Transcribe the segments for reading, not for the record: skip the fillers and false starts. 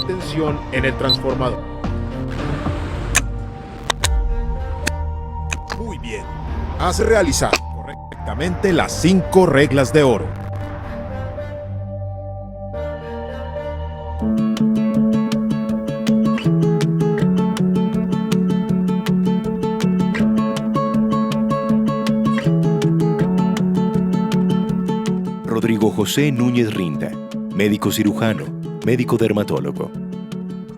Atención en el transformador. Muy bien. Has realizado correctamente las 5 reglas de oro. Rodrigo José Núñez Rinda, médico cirujano, médico dermatólogo.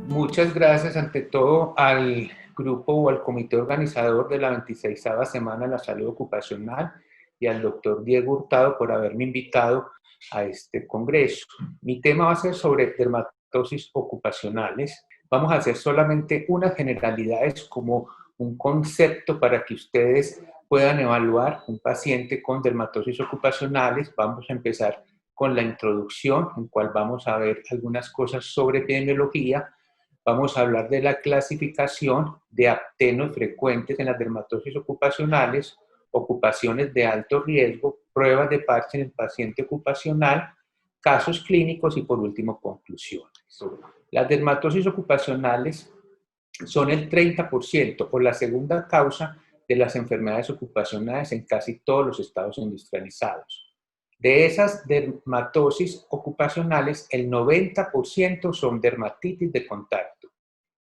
Muchas gracias ante todo al grupo o al comité organizador de la 26ª Semana de la Salud Ocupacional y al doctor Diego Hurtado por haberme invitado a este congreso. Mi tema va a ser sobre dermatosis ocupacionales. Vamos a hacer solamente unas generalidades como un concepto para que ustedes puedan evaluar un paciente con dermatosis ocupacionales. Vamos a empezar con la introducción, en cual vamos a ver algunas cosas sobre epidemiología. Vamos a hablar de la clasificación de actenos frecuentes en las dermatosis ocupacionales, ocupaciones de alto riesgo, pruebas de parche en el paciente ocupacional, casos clínicos y por último conclusiones. Las dermatosis ocupacionales son el 30% o la segunda causa de las enfermedades ocupacionales en casi todos los estados industrializados. De esas dermatosis ocupacionales, el 90% son dermatitis de contacto.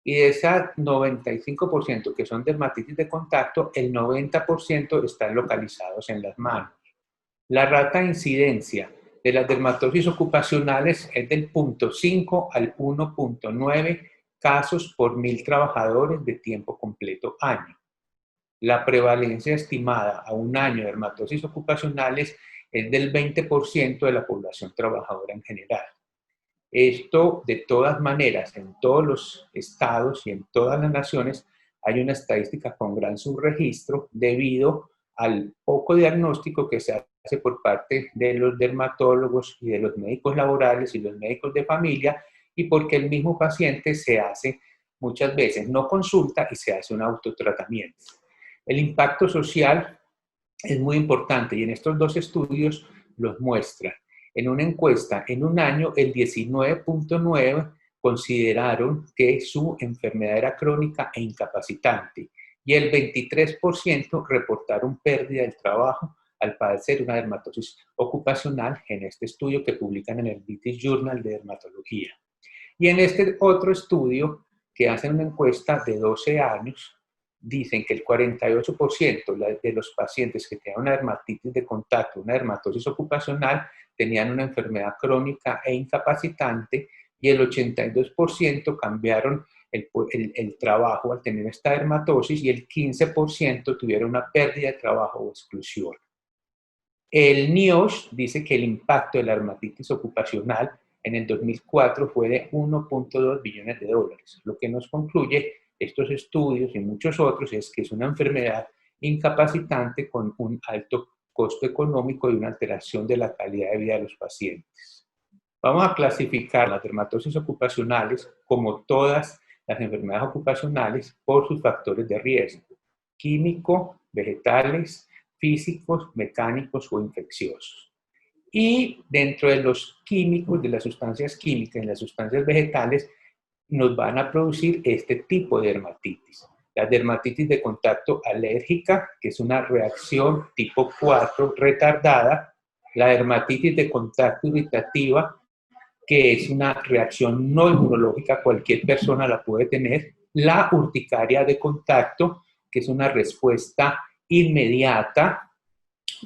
Y de esas 95% que son dermatitis de contacto, el 90% están localizados en las manos. La rata de incidencia de las dermatosis ocupacionales es del 0.5 al 1.9 casos por 1.000 trabajadores de tiempo completo año. La prevalencia estimada a un año de dermatosis ocupacionales es del 20% de la población trabajadora en general. Esto, de todas maneras, en todos los estados y en todas las naciones hay una estadística con gran subregistro debido al poco diagnóstico que se hace por parte de los dermatólogos y de los médicos laborales y los médicos de familia, y porque el mismo paciente se hace muchas veces no consulta y se hace un autotratamiento. El impacto social es muy importante y en estos dos estudios los muestra. En una encuesta, en un año, el 19.9% consideraron que su enfermedad era crónica e incapacitante y el 23% reportaron pérdida del trabajo al padecer una dermatosis ocupacional en este estudio que publican en el British Journal de Dermatología. Y en este otro estudio, que hacen una encuesta de 12 años, dicen que el 48% de los pacientes que tenían una dermatitis de contacto, una dermatosis ocupacional, tenían una enfermedad crónica e incapacitante y el 82% cambiaron el trabajo al tener esta dermatosis y el 15% tuvieron una pérdida de trabajo o exclusión. El NIOSH dice que el impacto de la dermatitis ocupacional en el 2004 fue de 1.2 billones de dólares. Lo que nos concluye estos estudios y muchos otros es que es una enfermedad incapacitante con un alto costo económico y una alteración de la calidad de vida de los pacientes. Vamos a clasificar las dermatosis ocupacionales, como todas las enfermedades ocupacionales, por sus factores de riesgo: químico, vegetales, físicos, mecánicos o infecciosos. Y dentro de los químicos, de las sustancias químicas y las sustancias vegetales, nos van a producir este tipo de dermatitis. La dermatitis de contacto alérgica, que es una reacción tipo 4 retardada. La dermatitis de contacto irritativa, que es una reacción no inmunológica, cualquier persona la puede tener. La urticaria de contacto, que es una respuesta inmediata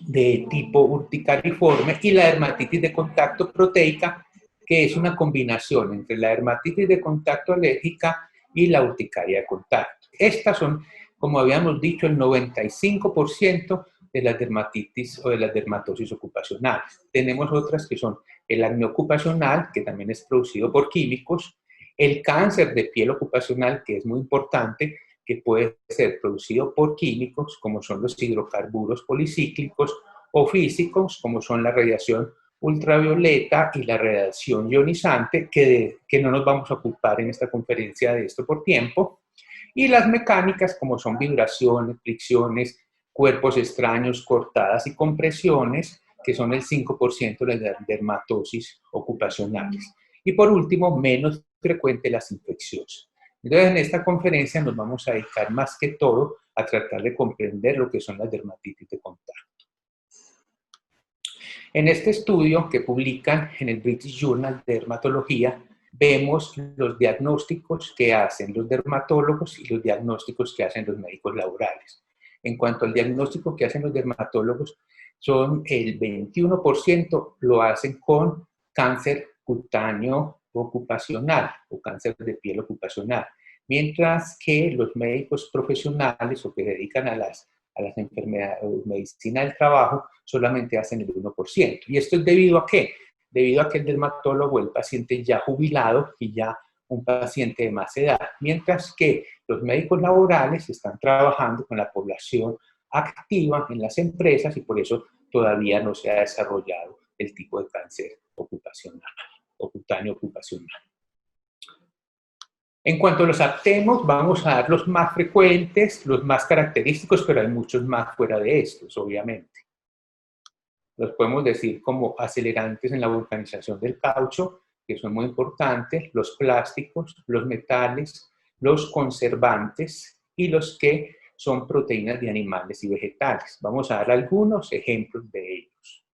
de tipo urticariforme, y la dermatitis de contacto proteica, que es una combinación entre la dermatitis de contacto alérgica y la urticaria de contacto. Estas son, como habíamos dicho, el 95% de las dermatitis o de las dermatosis ocupacionales. Tenemos otras que son el acné ocupacional, que también es producido por químicos, el cáncer de piel ocupacional, que es muy importante, que puede ser producido por químicos, como son los hidrocarburos policíclicos, o físicos, como son la radiación ultravioleta y la radiación ionizante, que no nos vamos a ocupar en esta conferencia de esto por tiempo, y las mecánicas, como son vibraciones, fricciones, cuerpos extraños, cortadas y compresiones, que son el 5% de las dermatosis ocupacionales. Y por último, menos frecuente las infecciosas. Entonces, en esta conferencia nos vamos a dedicar más que todo a tratar de comprender lo que son las dermatitis de contacto. En este estudio que publican en el British Journal de Dermatología, vemos los diagnósticos que hacen los dermatólogos y los diagnósticos que hacen los médicos laborales. En cuanto al diagnóstico que hacen los dermatólogos, son el 21% lo hacen con cáncer cutáneo ocupacional o cáncer de piel ocupacional, mientras que los médicos profesionales o que se dedican a las enfermedades, medicina del trabajo, solamente hacen el 1%. ¿Y esto es debido a qué? Debido a que el dermatólogo, el paciente ya jubilado y ya un paciente de más edad, mientras que los médicos laborales están trabajando con la población activa en las empresas y por eso todavía no se ha desarrollado el tipo de cáncer ocupacional o cutáneo ocupacional. En cuanto a los aptemos, vamos a dar los más frecuentes, los más característicos, pero hay muchos más fuera de estos, obviamente. Los podemos decir como acelerantes en la vulcanización del caucho, que son muy importantes, los plásticos, los metales, los conservantes y los que son proteínas de animales y vegetales. Vamos a dar algunos ejemplos de ellos.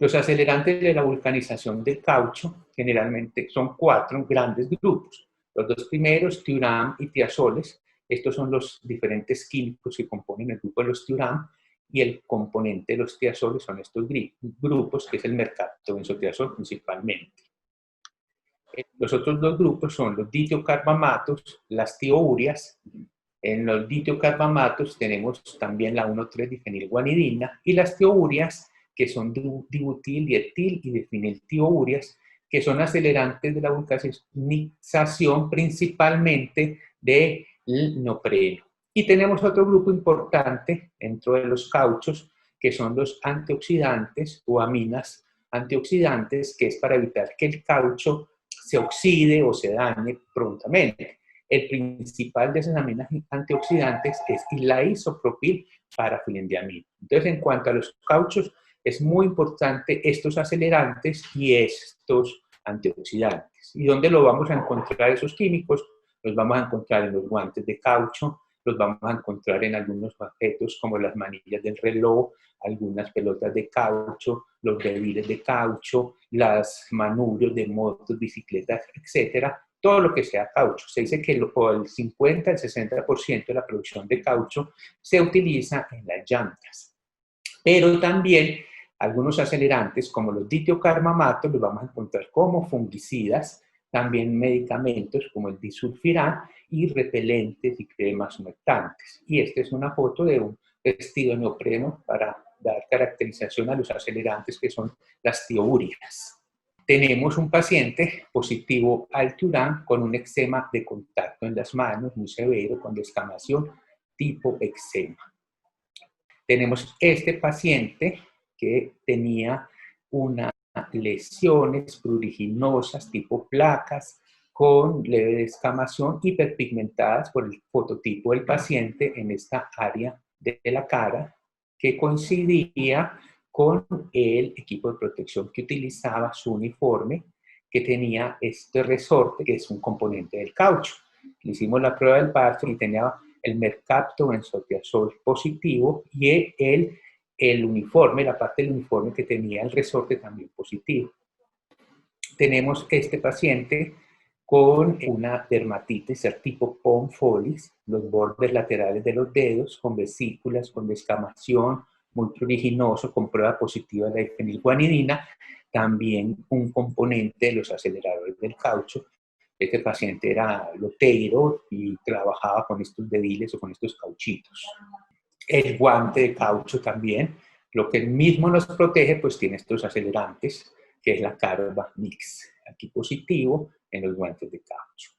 Los acelerantes de la vulcanización del caucho generalmente son 4 grandes grupos. Los 2 primeros, tiuram y tiazoles. Estos son los diferentes químicos que componen el grupo de los tiuram y el componente de los tiazoles son estos grupos, que es el mercaptobenzotiazol principalmente. Los otros 2 grupos son los ditiocarbamatos, las tiourias. En los ditiocarbamatos tenemos también la 1,3-difenilguanidina y las tiourias, que son dibutil, dietil y difeniltiourias, que son acelerantes de la vulcanización principalmente del neopreno. Y tenemos otro grupo importante dentro de los cauchos, que son los antioxidantes o aminas antioxidantes, que es para evitar que el caucho se oxide o se dañe prontamente. El principal de esas aminas antioxidantes es la isopropil parafilendiamida. Entonces, en cuanto a los cauchos, es muy importante estos acelerantes y estos antioxidantes. ¿Y dónde lo vamos a encontrar esos químicos? Los vamos a encontrar en los guantes de caucho, los vamos a encontrar en algunos objetos como las manillas del reloj, algunas pelotas de caucho, los bebiles de caucho, las manubrios de motos, bicicletas, etcétera. Todo lo que sea caucho. Se dice que el 50 al 60% de la producción de caucho se utiliza en las llantas. Pero también algunos acelerantes como los ditiocarbamatos los vamos a encontrar como fungicidas, también medicamentos como el disulfiram y repelentes y cremas humectantes. Y esta es una foto de un vestido de neopreno para dar caracterización a los acelerantes que son las tiourias. Tenemos un paciente positivo al tiuram con un eczema de contacto en las manos muy severo, con descamación tipo eczema. Tenemos este paciente que tenía unas lesiones pruriginosas tipo placas con leve descamación hiperpigmentadas por el fototipo del paciente en esta área de la cara que coincidía con el equipo de protección que utilizaba su uniforme, que tenía este resorte, que es un componente del caucho. Le hicimos la prueba del parche y tenía el mercaptobenzotiazol positivo y el uniforme, la parte del uniforme que tenía el resorte también positivo. Tenemos este paciente con una dermatitis tipo POM follis, los bordes laterales de los dedos, con vesículas, con descamación, muy pruriginoso, con prueba positiva de la difenilguanidina, también un componente de los aceleradores del caucho. Este paciente era loteiro y trabajaba con estos dediles o con estos cauchitos. El guante de caucho también, lo que el mismo nos protege, pues tiene estos acelerantes, que es la Carba Mix, aquí positivo en los guantes de caucho.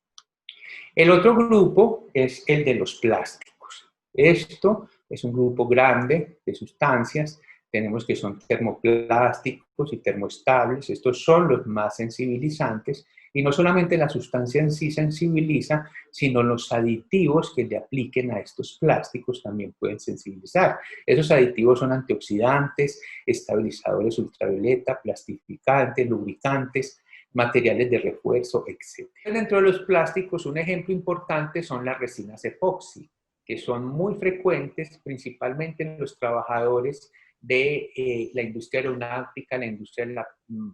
El otro grupo es el de los plásticos. Esto es un grupo grande de sustancias. Tenemos que son termoplásticos y termoestables. Estos son los más sensibilizantes. Y no solamente la sustancia en sí sensibiliza, sino los aditivos que le apliquen a estos plásticos también pueden sensibilizar. Esos aditivos son antioxidantes, estabilizadores ultravioleta, plastificantes, lubricantes, materiales de refuerzo, etc. Dentro de los plásticos, un ejemplo importante son las resinas epoxi, que son muy frecuentes principalmente en los trabajadores de la industria aeronáutica, la industria de la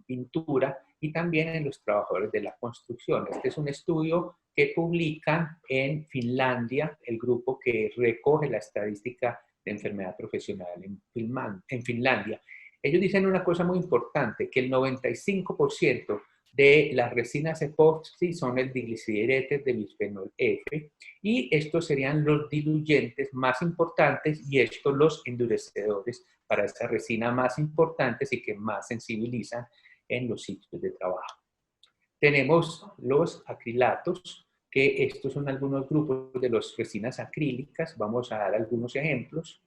pintura y también en los trabajadores de la construcción. Este es un estudio que publican en Finlandia, el grupo que recoge la estadística de enfermedad profesional en Finlandia. Ellos dicen una cosa muy importante, que el 95% de las resinas epoxi son el digliceréter de bisfenol F y estos serían los diluyentes más importantes y estos los endurecedores para esa resina más importantes y que más sensibilizan en los sitios de trabajo. Tenemos los acrilatos, que estos son algunos grupos de las resinas acrílicas. Vamos a dar algunos ejemplos.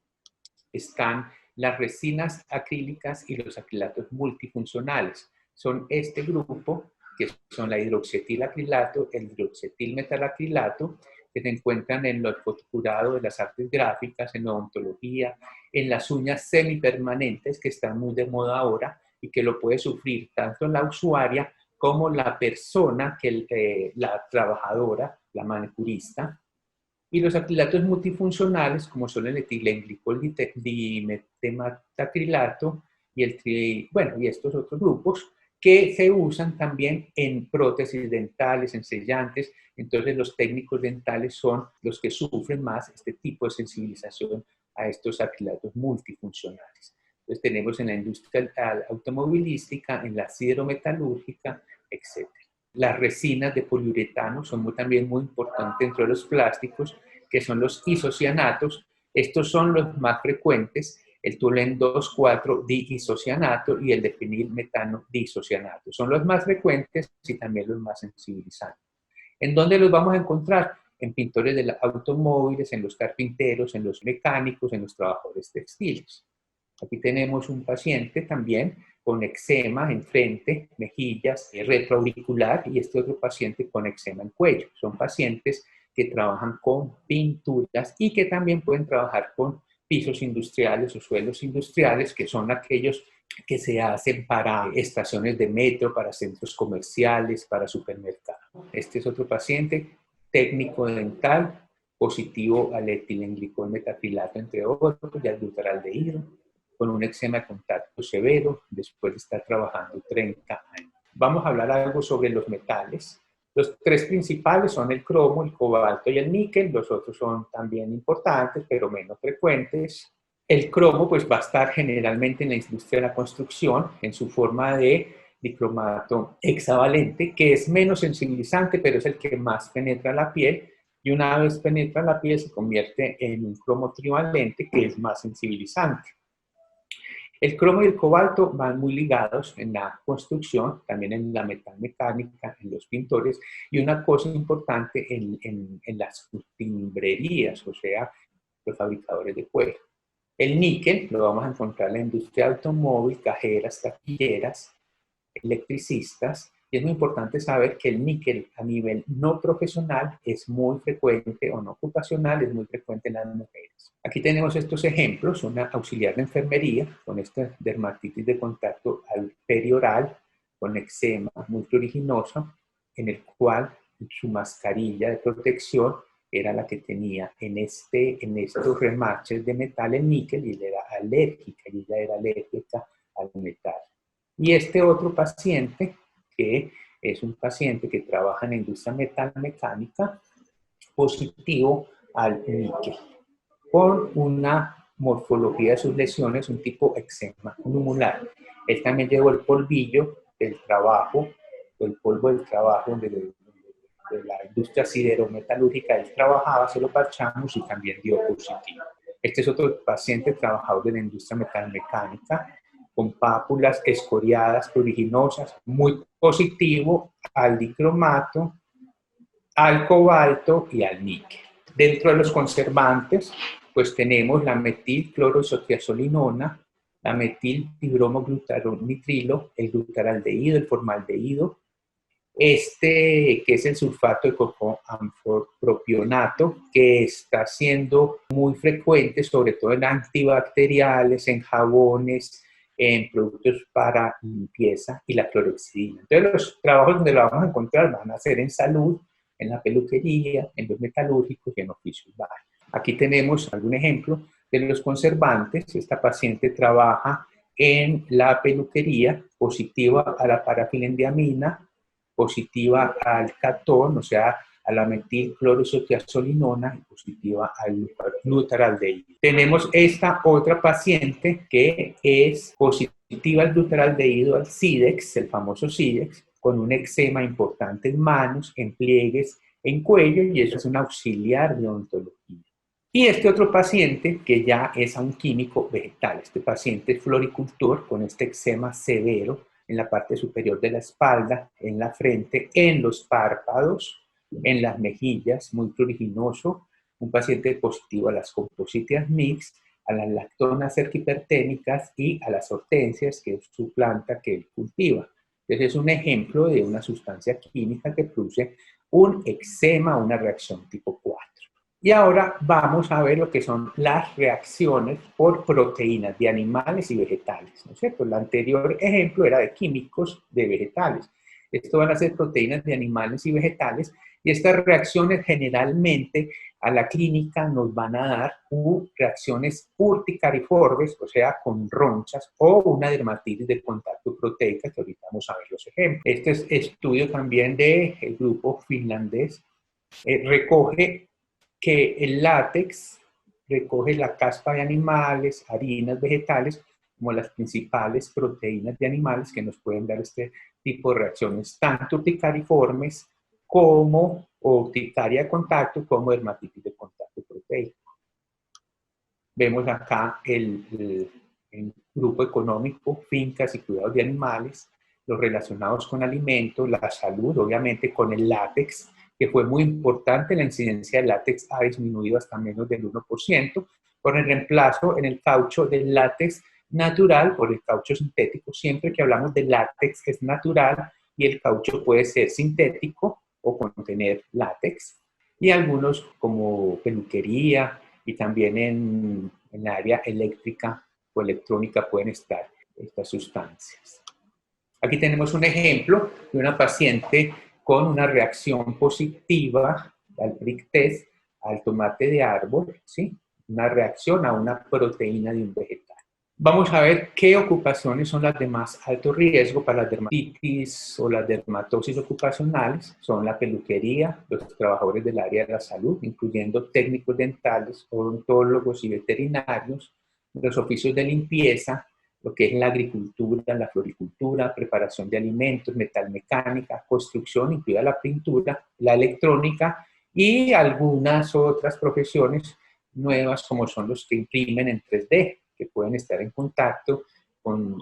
Están las resinas acrílicas y los acrilatos multifuncionales. Son este grupo, que son la hidroxietilacrilato, el hidroxietilmetalacrilato, que se encuentran en el fotocurado de las artes gráficas, en la odontología, en las uñas semipermanentes, que están muy de moda ahora y que lo puede sufrir tanto la usuaria como la persona, la trabajadora, la manicurista. Y los acrilatos multifuncionales, como son el etilenglicol dimetacrilato y estos otros grupos, que se usan también en prótesis dentales, en sellantes. Entonces los técnicos dentales son los que sufren más este tipo de sensibilización a estos acrilatos multifuncionales. Entonces tenemos en la industria automovilística, en la siderometalúrgica, etc. Las resinas de poliuretano son también muy importantes dentro de los plásticos, que son los isocianatos. Estos son los más frecuentes, el Tulen 2,4-diisocianato y el de fenilmetano diisocianato. Son los más frecuentes y también los más sensibilizantes. ¿En dónde los vamos a encontrar? En pintores de automóviles, en los carpinteros, en los mecánicos, en los trabajadores textiles. Aquí tenemos un paciente también con eczema en frente, mejillas, retroauricular, y este otro paciente con eczema en cuello. Son pacientes que trabajan con pinturas y que también pueden trabajar con pisos industriales o suelos industriales, que son aquellos que se hacen para estaciones de metro, para centros comerciales, para supermercados. Este es otro paciente técnico dental, positivo al etilenglicol metacrilato, entre otros, y al glutaral-dehidro, con un eczema de contacto severo, después de estar trabajando 30 años. Vamos a hablar algo sobre los metales. Los tres principales son el cromo, el cobalto y el níquel. Los otros son también importantes, pero menos frecuentes. El cromo pues, va a estar generalmente en la industria de la construcción, en su forma de dicromato hexavalente, que es menos sensibilizante, pero es el que más penetra la piel. Y una vez penetra la piel, se convierte en un cromo trivalente, que es más sensibilizante. El cromo y el cobalto van muy ligados en la construcción, también en la metalmecánica, en los pintores, y una cosa importante en las timbrerías, o sea, los fabricadores de cuero. El níquel lo vamos a encontrar en la industria automóvil, cajeras, taquilleras, electricistas, y es muy importante saber que el níquel a nivel no profesional es muy frecuente, o no ocupacional, es muy frecuente en las mujeres. Aquí tenemos estos ejemplos, una auxiliar de enfermería con esta dermatitis de contacto perioral, con eczema multioriginoso, en el cual su mascarilla de protección era la que tenía en estos remaches de metal el níquel, y ella era alérgica, y ella era alérgica al metal. Y este otro paciente, que es un paciente que trabaja en la industria metalmecánica, positivo al níquel, con una morfología de sus lesiones, un tipo eczema numular. Él también llevó el polvillo del trabajo, el polvo del trabajo de la industria siderometalúrgica. Él trabajaba, se lo parchamos y también dio positivo. Este es otro paciente trabajador de la industria metalmecánica, con pápulas escoriadas, pruriginosas, muy positivo al dicromato, al cobalto y al níquel. Dentro de los conservantes, pues tenemos la metilcloroisotiazolinona, la metilhidromoglutaronnitrilo, el glutaraldehído, el formaldehído, que es el sulfato de cocoamfopropionato, que está siendo muy frecuente, sobre todo en antibacteriales, en jabones, en productos para limpieza y la clorexidina. Entonces, los trabajos donde lo vamos a encontrar van a ser en salud, en la peluquería, en los metalúrgicos y en oficios varios. Aquí tenemos algún ejemplo de los conservantes. Esta paciente trabaja en la peluquería, positiva a la parafilendiamina, positiva al catón, o sea, a la metilcloroisothiazolinona, y positiva al glutaraldehído. Tenemos esta otra paciente que es positiva al glutaraldehído, al Cidex, el famoso Cidex, con un eczema importante en manos, en pliegues, en cuello, y eso es un auxiliar de odontología. Y este otro paciente que ya es a un químico vegetal, este paciente es floricultor con este eczema severo en la parte superior de la espalda, en la frente, en los párpados, en las mejillas, muy pruriginoso, un paciente positivo a las compositias mix, a las lactonas cerquiperténicas y a las hortensias, que es su planta que él cultiva. Entonces es un ejemplo de una sustancia química que produce un eczema, una reacción tipo 4. Y ahora vamos a ver lo que son las reacciones por proteínas de animales y vegetales, ¿no es cierto? El anterior ejemplo era de químicos de vegetales. Esto van a ser proteínas de animales y vegetales, y estas reacciones generalmente a la clínica nos van a dar reacciones urticariformes, o sea, con ronchas, o una dermatitis de contacto proteica, que ahorita vamos a ver los ejemplos. Este es estudio también del grupo finlandés. Recoge que el látex recoge la caspa de animales, harinas vegetales, como las principales proteínas de animales que nos pueden dar este tipo de reacciones, tanto urticariformes como urticaria de contacto, como dermatitis de contacto proteico. Vemos acá el grupo económico, fincas y cuidados de animales, los relacionados con alimentos, la salud, obviamente con el látex, que fue muy importante. La incidencia del látex ha disminuido hasta menos del 1%, por el reemplazo en el caucho del látex natural por el caucho sintético. Siempre que hablamos de látex es natural y el caucho puede ser sintético o contener látex. Y algunos como peluquería y también en el área eléctrica o electrónica pueden estar estas sustancias. Aquí tenemos un ejemplo de una paciente con una reacción positiva al prick test, al tomate de árbol, ¿sí? Una reacción a una proteína de un vegetal. Vamos a ver qué ocupaciones son las de más alto riesgo para las dermatitis o las dermatosis ocupacionales. Son la peluquería, los trabajadores del área de la salud, incluyendo técnicos dentales, odontólogos y veterinarios, los oficios de limpieza, lo que es la agricultura, la floricultura, preparación de alimentos, metalmecánica, construcción, incluida la pintura, la electrónica y algunas otras profesiones nuevas como son los que imprimen en 3D, que pueden estar en contacto con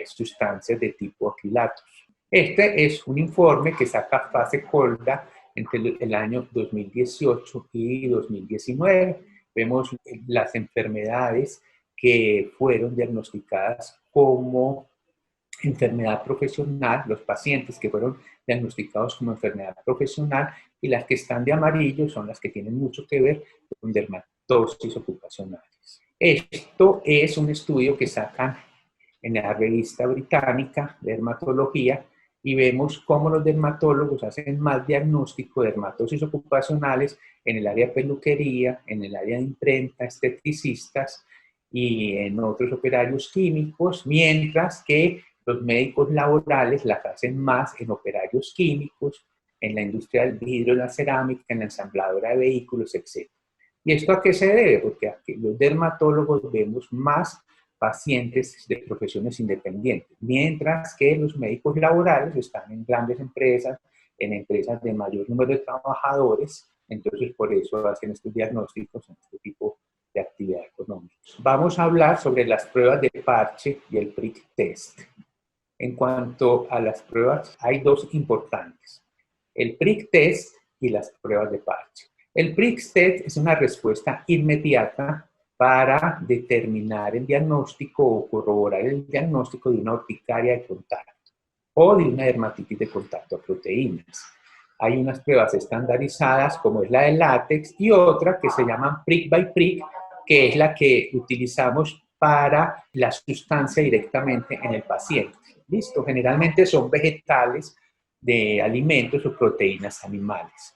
sustancias de tipo acrilatos. Este es un informe que saca Fase Colda entre el año 2018 y 2019. Vemos las enfermedades que fueron diagnosticadas como enfermedad profesional, los pacientes que fueron diagnosticados como enfermedad profesional, y las que están de amarillo son las que tienen mucho que ver con dermatosis ocupacionales. Esto es un estudio que sacan en la revista británica de dermatología y vemos cómo los dermatólogos hacen más diagnóstico de dermatosis ocupacionales en el área de peluquería, en el área de imprenta, esteticistas y en otros operarios químicos, mientras que los médicos laborales las hacen más en operarios químicos, en la industria del vidrio, la cerámica, en la ensambladora de vehículos, etc. ¿Y esto a qué se debe? Porque aquí los dermatólogos vemos más pacientes de profesiones independientes, mientras que los médicos laborales están en grandes empresas, en empresas de mayor número de trabajadores, entonces por eso hacen estos diagnósticos en este tipo de actividad económica. Vamos a hablar sobre las pruebas de parche y el prick test. En cuanto a las pruebas, hay dos importantes: el prick test y las pruebas de parche. El prick test es una respuesta inmediata para determinar el diagnóstico o corroborar el diagnóstico de una urticaria de contacto o de una dermatitis de contacto a proteínas. Hay unas pruebas estandarizadas como es la de látex y otra que se llama prick by prick, que es la que utilizamos para la sustancia directamente en el paciente. ¿Listo? Generalmente son vegetales de alimentos o proteínas animales.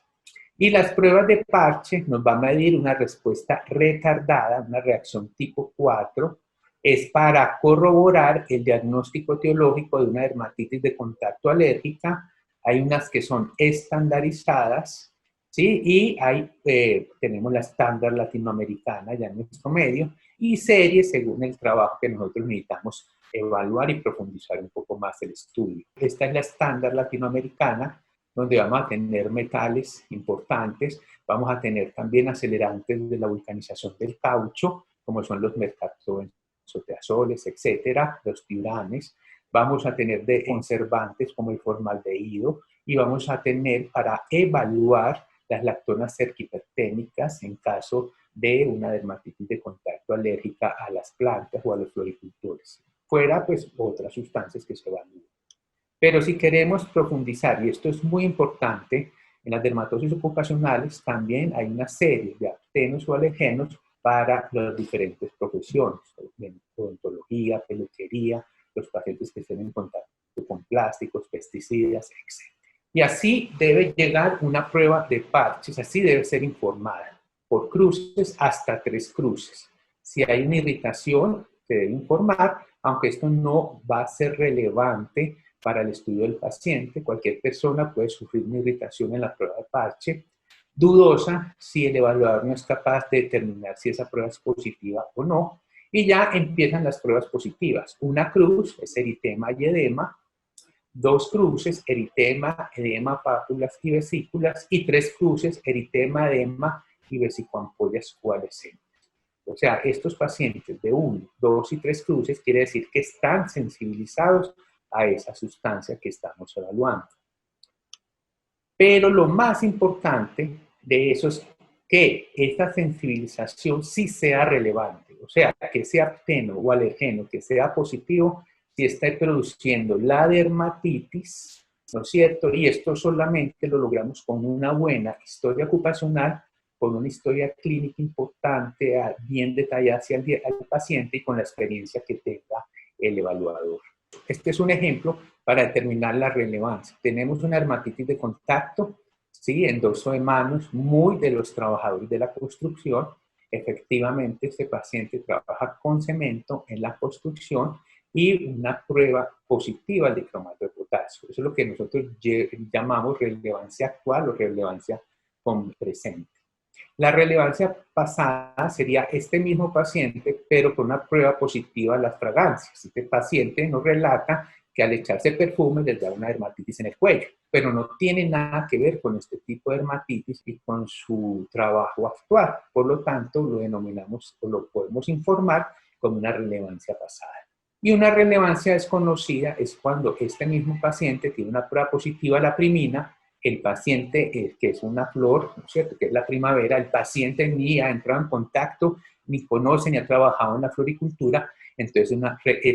Y las pruebas de parche nos van a medir una respuesta retardada, una reacción tipo 4, es para corroborar el diagnóstico etiológico de una dermatitis de contacto alérgica. Hay unas que son estandarizadas, ¿sí? Y tenemos la estándar latinoamericana ya en nuestro medio, y series según el trabajo que nosotros necesitamos evaluar y profundizar un poco más el estudio. Esta es la estándar latinoamericana, donde vamos a tener metales importantes, vamos a tener también acelerantes de la vulcanización del caucho, como son los mercaptobenzoteazoles, etcétera, los tiranes. Vamos a tener de conservantes como el formaldehído, y vamos a tener para evaluar las lactonas cerquiperténicas en caso de una dermatitis de contacto alérgica a las plantas o a los floricultores. Fuera, pues, otras sustancias que se evalúan. Pero si queremos profundizar, y esto es muy importante, en las dermatosis ocupacionales también hay una serie de actenos o alergenos para las diferentes profesiones, odontología, peluquería, los pacientes que estén en contacto con plásticos, pesticidas, etc. Y así debe llegar una prueba de parches, así debe ser informada, por cruces hasta 3 cruces. Si hay una irritación, se debe informar, aunque esto no va a ser relevante para el estudio del paciente. Cualquier persona puede sufrir una irritación en la prueba de parche, dudosa si el evaluador no es capaz de determinar si esa prueba es positiva o no, y ya empiezan las pruebas positivas. Una cruz es eritema y edema, 2 cruces, eritema, edema, pápulas y vesículas, y 3 cruces, eritema, edema y vesicoampollas coalescentes. O sea, estos pacientes de 1, 2 y 3 cruces quiere decir que están sensibilizados a esa sustancia que estamos evaluando. Pero lo más importante de eso es que esta sensibilización sí sea relevante, o sea, que sea acteno o alergeno, que sea positivo, si está produciendo la dermatitis, ¿no es cierto? Y esto solamente lo logramos con una buena historia ocupacional, con una historia clínica importante, bien detallada hacia el paciente y con la experiencia que tenga el evaluador. Este es un ejemplo para determinar la relevancia. Tenemos una dermatitis de contacto, ¿sí? En dorso de manos, muy de los trabajadores de la construcción. Efectivamente, este paciente trabaja con cemento en la construcción y una prueba positiva de cromato de potasio. Eso es lo que nosotros llamamos relevancia actual o relevancia con presente. La relevancia pasada sería este mismo paciente, pero con una prueba positiva de las fragancias. Este paciente nos relata que al echarse perfume les da una dermatitis en el cuello, pero no tiene nada que ver con este tipo de dermatitis y con su trabajo actual. Por lo tanto, lo denominamos o lo podemos informar como una relevancia pasada. Y una relevancia desconocida es cuando este mismo paciente tiene una prueba positiva a la primina, el paciente, que es una flor, ¿no es cierto?, que es la primavera, el paciente ni ha entrado en contacto, ni conoce, ni ha trabajado en la floricultura, entonces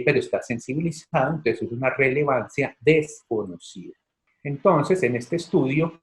pero está sensibilizado, entonces es una relevancia desconocida. Entonces, en este estudio,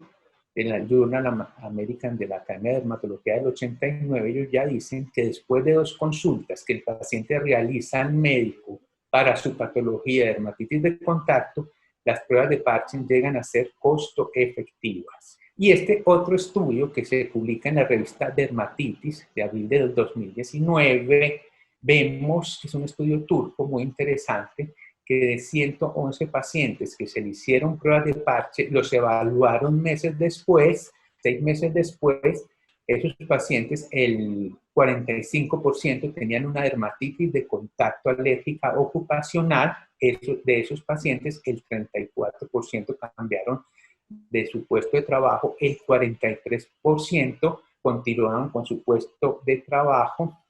en la Journal American de la Academia de Dermatología del 89, ellos ya dicen que después de 2 consultas que el paciente realiza al médico para su patología de dermatitis de contacto, las pruebas de Parchen llegan a ser costo efectivas. Y este otro estudio que se publica en la revista Dermatitis de abril de 2019, vemos que es un estudio turco muy interesante, que de 111 pacientes que se le hicieron pruebas de parche, los evaluaron meses después, 6 meses después, esos pacientes, el 45% tenían una dermatitis de contacto alérgica ocupacional. De esos pacientes, el 34% cambiaron de su puesto de trabajo, el 43% continuaron con su puesto de trabajo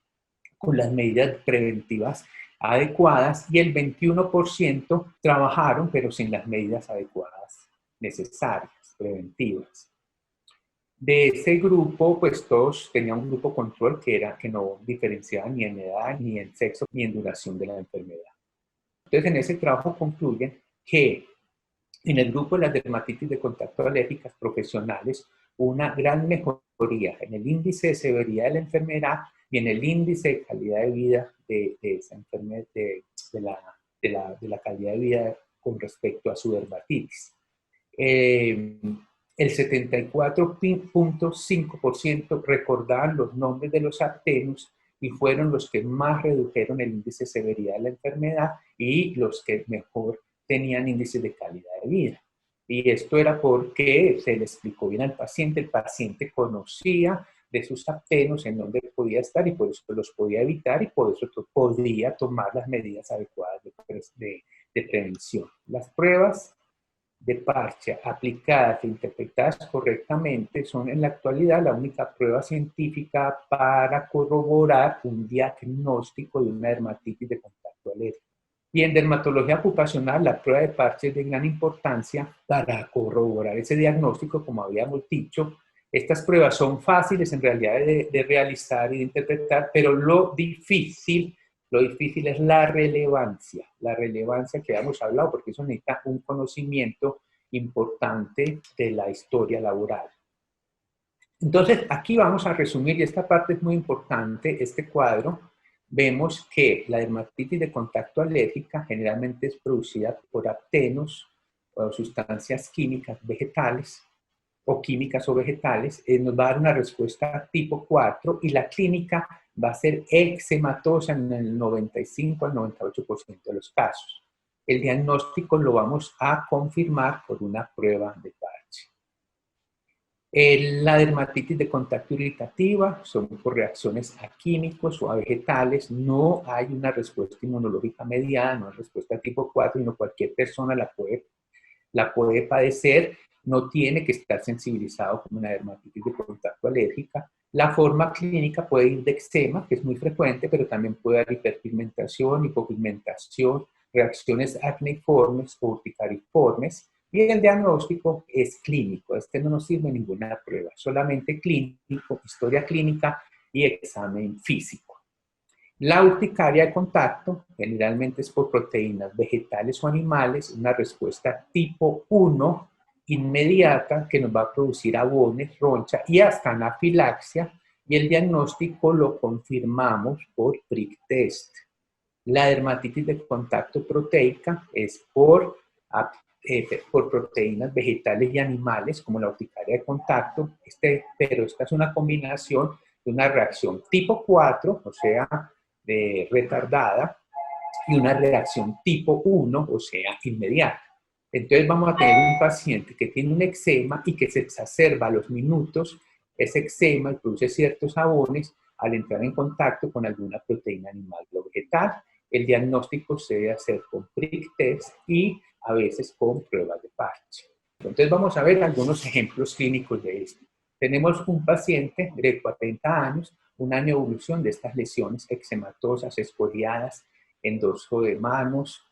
con las medidas preventivas adecuadas y el 21% trabajaron pero sin las medidas adecuadas necesarias, preventivas. De ese grupo, pues todos tenían un grupo control que no diferenciaba ni en edad, ni en sexo, ni en duración de la enfermedad. Entonces, en ese trabajo concluyen que en el grupo de las dermatitis de contacto alérgicas profesionales, una gran mejoría en el índice de severidad de la enfermedad y en el índice de calidad de vida de esa enfermedad, de la calidad de vida con respecto a su dermatitis. El 74.5% recordaban los nombres de los aptenos y fueron los que más redujeron el índice de severidad de la enfermedad y los que mejor tenían índices de calidad de vida. Y esto era porque se le explicó bien al paciente, el paciente conocía de sus aptenos en dónde podía estar y por eso los podía evitar y por eso podía tomar las medidas adecuadas de prevención. Las pruebas de parche aplicadas e interpretadas correctamente son en la actualidad la única prueba científica para corroborar un diagnóstico de una dermatitis de contacto alérgico. Y en dermatología ocupacional, la prueba de parche es de gran importancia para corroborar ese diagnóstico, como habíamos dicho. Estas pruebas son fáciles en realidad de realizar y de interpretar, pero lo difícil es la relevancia que hemos hablado, porque eso necesita un conocimiento importante de la historia laboral. Entonces, aquí vamos a resumir, y esta parte es muy importante, este cuadro. Vemos que la dermatitis de contacto alérgica generalmente es producida por aptenos o sustancias químicas vegetales o químicas o vegetales. Nos va a dar una respuesta tipo 4 y la clínica va a ser eczematosa en el 95 al 98% de los casos. El diagnóstico lo vamos a confirmar por una prueba de parche. La dermatitis de contacto irritativa son por reacciones a químicos o a vegetales. No hay una respuesta inmunológica mediada, no hay respuesta tipo 4, sino cualquier persona la puede padecer. No tiene que estar sensibilizado como una dermatitis de contacto alérgica. La forma clínica puede ir de eczema, que es muy frecuente, pero también puede haber hiperpigmentación, hipopigmentación, reacciones acneiformes o urticariformes. Y el diagnóstico es clínico. Este no nos sirve ninguna prueba, solamente clínico, historia clínica y examen físico. La urticaria de contacto generalmente es por proteínas vegetales o animales, una respuesta tipo 1 inmediata que nos va a producir abones, roncha y hasta anafilaxia, y el diagnóstico lo confirmamos por prick test. La dermatitis de contacto proteica es por proteínas vegetales y animales, como la urticaria de contacto, pero esta es una combinación de una reacción tipo 4, o sea, retardada, y una reacción tipo 1, o sea, inmediata. Entonces vamos a tener un paciente que tiene un eczema y que se exacerba a los minutos ese eczema y produce ciertos abones al entrar en contacto con alguna proteína animal o vegetal. El diagnóstico se debe hacer con prick test y a veces con pruebas de parche. Entonces vamos a ver algunos ejemplos clínicos de esto. Tenemos un paciente de 40 años, un año de evolución de estas lesiones eczematosas, escoriadas en dorso de manos.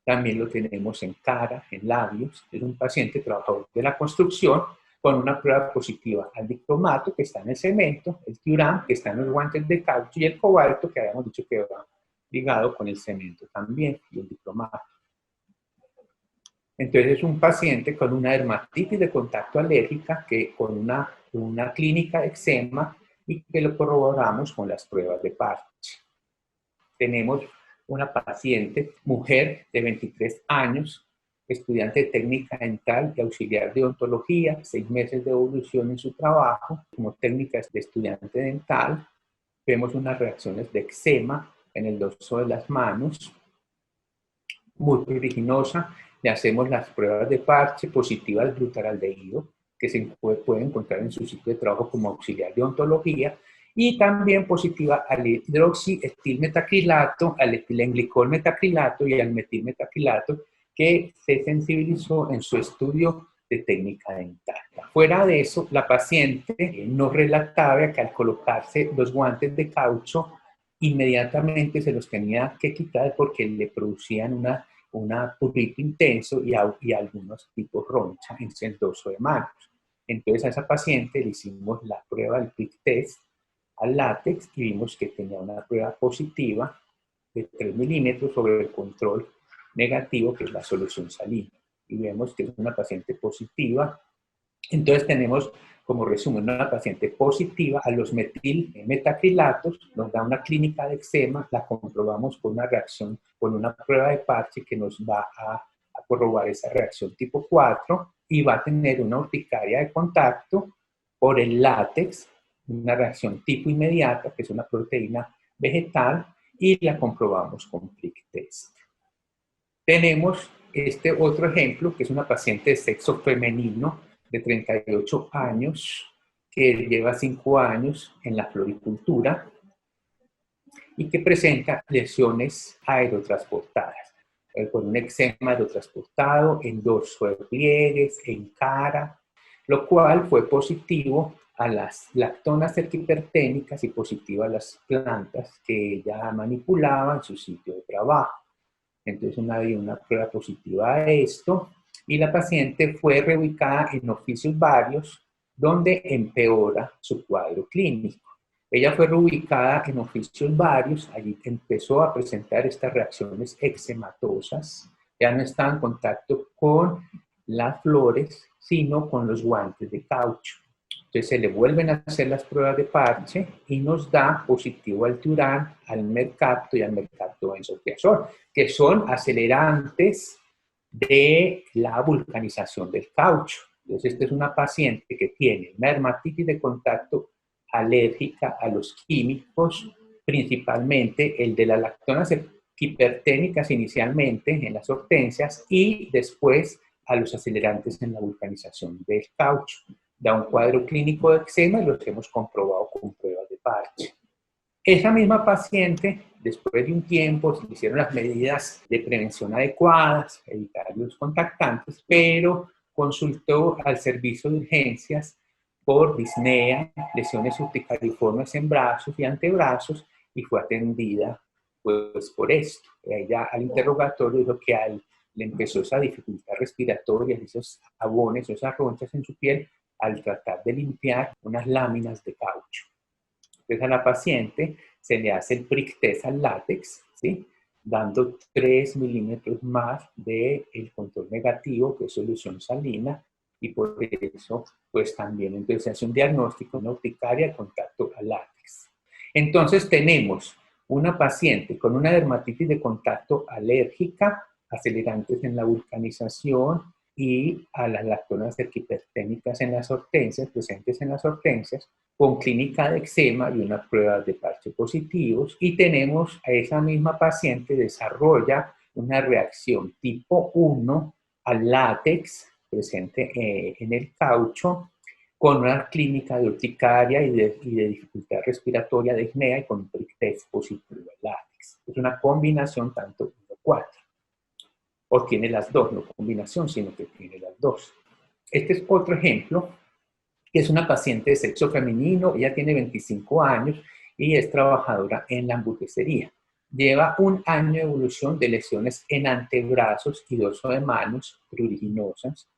También lo tenemos en cara, en labios. Es un paciente trabajador de la construcción con una prueba positiva al dicromato, que está en el cemento, el tiurán, que está en los guantes de caucho, y el cobalto, que habíamos dicho que va ligado con el cemento también, y el dicromato. Entonces es un paciente con una dermatitis de contacto alérgica, con una clínica de eczema, y que lo corroboramos con las pruebas de parche. Tenemos una paciente, mujer de 23 años, estudiante de técnica dental y auxiliar de odontología, 6 meses de evolución en su trabajo como técnica de estudiante dental. Vemos unas reacciones de eczema en el dorso de las manos, muy pruriginosa. Le hacemos las pruebas de parche positivas al glutaraldehído, que se puede encontrar en su sitio de trabajo como auxiliar de odontología, y también positiva al hidroxietilmetacrilato, al etilenglicol metacrilato y al metilmetacrilato, que se sensibilizó en su estudio de técnica dental. Fuera de eso, la paciente nos relataba que al colocarse los guantes de caucho, inmediatamente se los tenía que quitar porque le producían una prurito intenso y algunos tipos roncha en el dorso de manos. Entonces a esa paciente le hicimos la prueba del prick test al látex y vimos que tenía una prueba positiva de 3 milímetros sobre el control negativo, que es la solución salina. Y vemos que es una paciente positiva. Entonces tenemos como resumen, una paciente positiva a los metacrilatos, nos da una clínica de eczema, la comprobamos con una reacción, con una prueba de parche que nos va a corroborar esa reacción tipo 4 y va a tener una urticaria de contacto por el látex, una reacción tipo inmediata, que es una proteína vegetal, y la comprobamos con prick test. Tenemos este otro ejemplo, que es una paciente de sexo femenino de 38 años, que lleva 5 años en la floricultura y que presenta lesiones aerotransportadas, con un eczema aerotransportado en dorso de pliegues, en cara, lo cual fue positivo a las lactonas cerquiperténicas y positivo a las plantas que ella manipulaba en su sitio de trabajo. Entonces dio una prueba positiva a esto y la paciente fue reubicada en oficios varios donde empeora su cuadro clínico. Ella fue reubicada en oficios varios, allí empezó a presentar estas reacciones eczematosas, ya no estaba en contacto con las flores, sino con los guantes de caucho. Entonces se le vuelven a hacer las pruebas de parche y nos da positivo al Tiurán, al mercapto y al mercaptobenzotriazol, que son acelerantes de la vulcanización del caucho. Entonces esta es una paciente que tiene una dermatitis de contacto alérgica a los químicos, principalmente el de las lactonas hiperténicas inicialmente en las hortensias y después a los acelerantes en la vulcanización del caucho. Da un cuadro clínico de eczema y los hemos comprobado con pruebas de parche. Esa misma paciente, después de un tiempo, se hicieron las medidas de prevención adecuadas, evitar los contactantes, pero consultó al servicio de urgencias por disnea, lesiones urticariformes en brazos y antebrazos y fue atendida pues por esto. Ella al interrogatorio dijo que le empezó esa dificultad respiratoria, esos abones, esas ronchas en su piel, al tratar de limpiar unas láminas de caucho. Entonces a la paciente se le hace el prick test al látex, ¿sí? Dando 3 milímetros más del control negativo, que es solución salina, y por eso pues también entonces se hace un diagnóstico, una urticaria de contacto al látex. Entonces tenemos una paciente con una dermatitis de contacto alérgica, acelerantes en la vulcanización, y a las lactonas cerquiperténicas en las hortensias, presentes en las hortensias, con clínica de eczema y unas pruebas de parche positivos. Y tenemos a esa misma paciente desarrolla una reacción tipo 1 al látex presente en el caucho, con una clínica de urticaria y de dificultad respiratoria de apnea y con un prick test positivo al látex. Es una combinación tanto 1-4. O tiene las dos, no combinación, sino que tiene las dos. Este es otro ejemplo, que es una paciente de sexo femenino, ella tiene 25 años y es trabajadora en la hamburguesería. Lleva 1 año de evolución de lesiones en antebrazos y dorso de manos pruriginosas.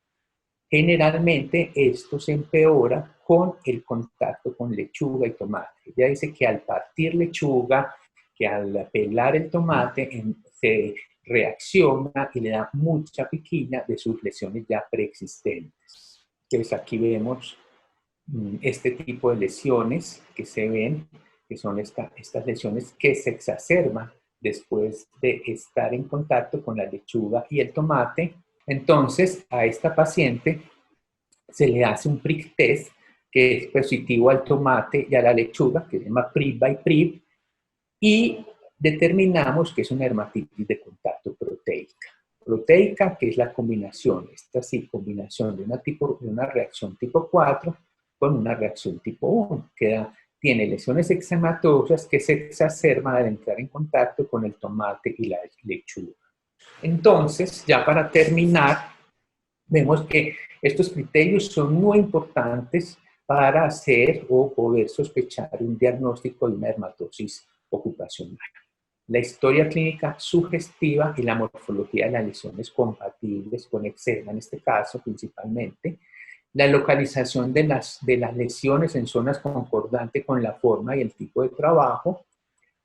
Generalmente esto se empeora con el contacto con lechuga y tomate. Ella dice que al partir lechuga, que al pelar el tomate, se reacciona y le da mucha piquiña de sus lesiones ya preexistentes. Entonces aquí vemos este tipo de lesiones que se ven, que son estas lesiones que se exacerban después de estar en contacto con la lechuga y el tomate. Entonces a esta paciente se le hace un prick test que es positivo al tomate y a la lechuga, que se llama PRIV by PRIV, y determinamos que es una dermatitis de contacto proteica. Proteica, que es la combinación, esta sí, combinación de una reacción tipo 4 con una reacción tipo 1, que tiene lesiones eczematosas que se exacerban al entrar en contacto con el tomate y la lechuga. Entonces, ya para terminar, vemos que estos criterios son muy importantes para hacer o poder sospechar un diagnóstico de una dermatosis ocupacional. La historia clínica sugestiva y la morfología de las lesiones compatibles con eczema, en este caso principalmente, la localización de las lesiones en zonas concordantes con la forma y el tipo de trabajo,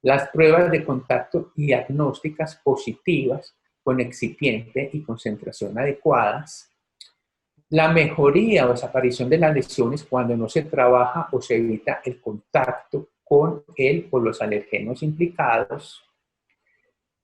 las pruebas de contacto diagnósticas positivas con excipiente y concentración adecuadas, La mejoría o desaparición de las lesiones cuando no se trabaja o se evita el contacto con él o los alergenos implicados.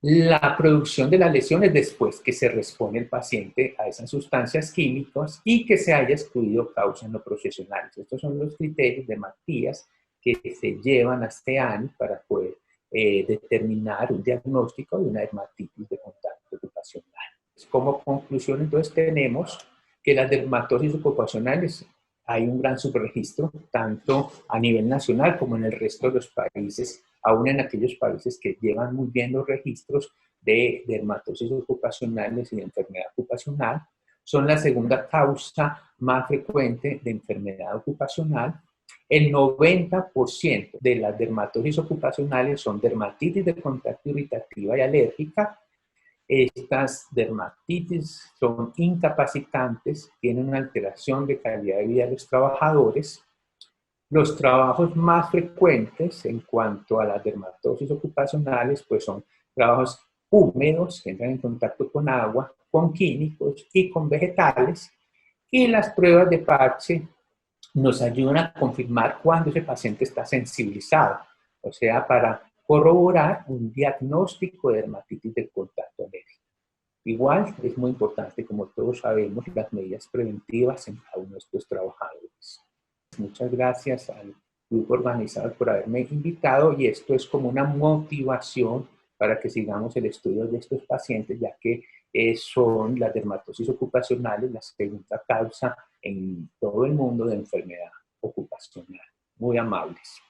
La producción de las lesiones después que se responde el paciente a esas sustancias químicas y que se haya excluido causas no procesionales. Estos son los criterios de Matías que se llevan a este año para poder determinar un diagnóstico de una dermatitis de contacto ocupacional. Como conclusión, entonces, tenemos que las dermatosis ocupacionales hay un gran subregistro, tanto a nivel nacional como en el resto de los países, aún en aquellos países que llevan muy bien los registros de dermatosis ocupacionales y de enfermedad ocupacional. Son la segunda causa más frecuente de enfermedad ocupacional. El 90% de las dermatosis ocupacionales son dermatitis de contacto irritativa y alérgica. Estas dermatitis son incapacitantes, tienen una alteración de calidad de vida de los trabajadores. Los trabajos más frecuentes en cuanto a las dermatosis ocupacionales pues son trabajos húmedos que entran en contacto con agua, con químicos y con vegetales. Y las pruebas de parche nos ayudan a confirmar cuándo ese paciente está sensibilizado, o sea, para corroborar un diagnóstico de dermatitis de contacto alérgico. Igual es muy importante, como todos sabemos, las medidas preventivas en cada uno de estos trabajadores. Muchas gracias al grupo organizador por haberme invitado y esto es como una motivación para que sigamos el estudio de estos pacientes, ya que son las dermatosis ocupacionales la segunda causa en todo el mundo de enfermedad ocupacional. Muy amables.